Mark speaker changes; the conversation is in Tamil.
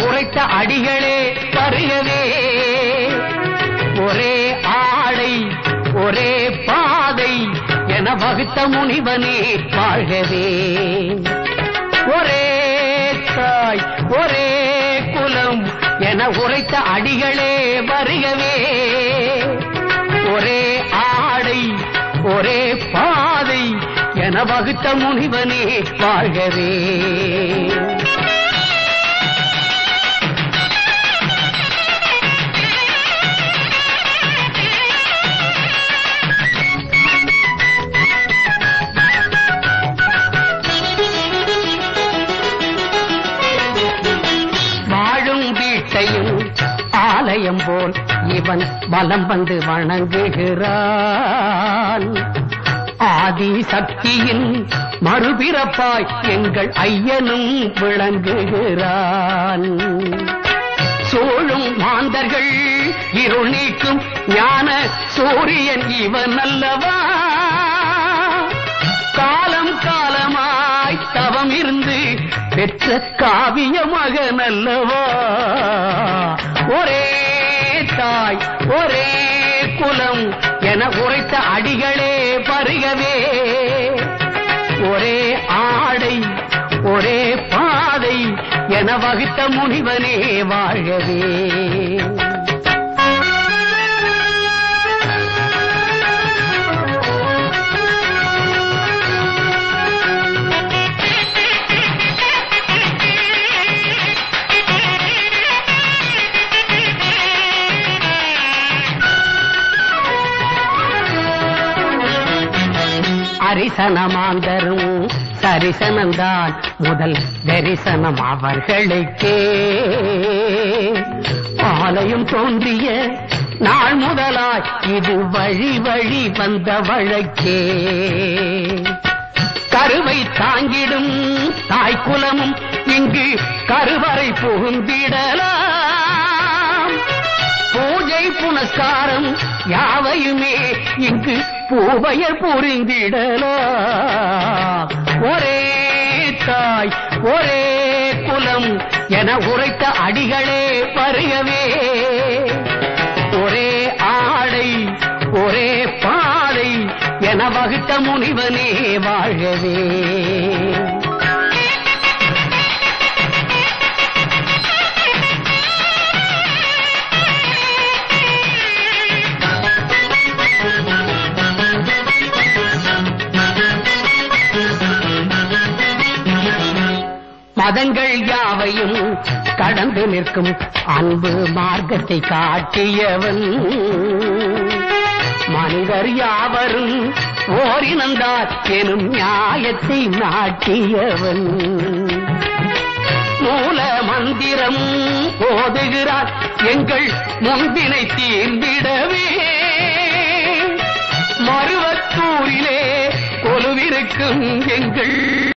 Speaker 1: உரைத்த அடிகளே வருகவே. ஒரே ஆடை ஒரே பாதை என வகுத்த முனிவனே வாழ்கவே. ஒரே தாய் ஒரே குலம் என உரைத்த அடிகளே வருகவே. ஒரே ஆடை ஒரே பாதை என வகுத்த முனிவனே வாழ்கவே. ஆலயம் போல் இவன் பலம் வந்து வணங்குகிறான். ஆதி சக்தியின் மறுபிறப்பாய் எங்கள் ஐயனும் விளங்குகிறான். சூழும் மாந்தர்கள் இருள் நீக்கும் ஞான சூரியன் இவன் அல்லவா. காலம் காலமாய் தவம் இருந்து பெற்ற காவிய மகன் அல்லவா. ஒரே தாய் ஒரே குலம் என உரைத்த அடிகளே வருகவே. ஒரே ஆடை ஒரே பாதை என வகுத்த முனிவனே வாழ்கவே. அரிசனமாந்தரும் சரிசனந்தான் முதல் தரிசனம் அவர்களுக்கே. ஆலயம் தோன்றிய நாள் முதலாய் இது வழி வழி வந்த வழக்கே. கருவை தாங்கிடும் தாய்க்குலமும் இங்கு கருவறை புகுந்திடலாம். பூஜை புனஸ்காரம் யாவையுமே இங்கு பூவையர் புரிந்திடலாம். ஒரே தாய் ஒரே குலம் என உரைத்த அடிகளே வருகவே. ஒரே ஆடை ஒரே பாதை என வகுத்த முனிவனே வாழ்கவே. மதங்கள் யாவையும் கடந்து நிற்கும் அன்பு மார்க்கத்தை காட்டியவன். மனிதர் யாவரும் ஓரினந்தார் எனும் நியாயத்தை நாட்டியவன். மூல மந்திரம் ஓதுகிறார் எங்கள் முன்பினை தீர்ந்திடவே. மருவத்தூரிலே கொலுவிருக்கும் எங்கள்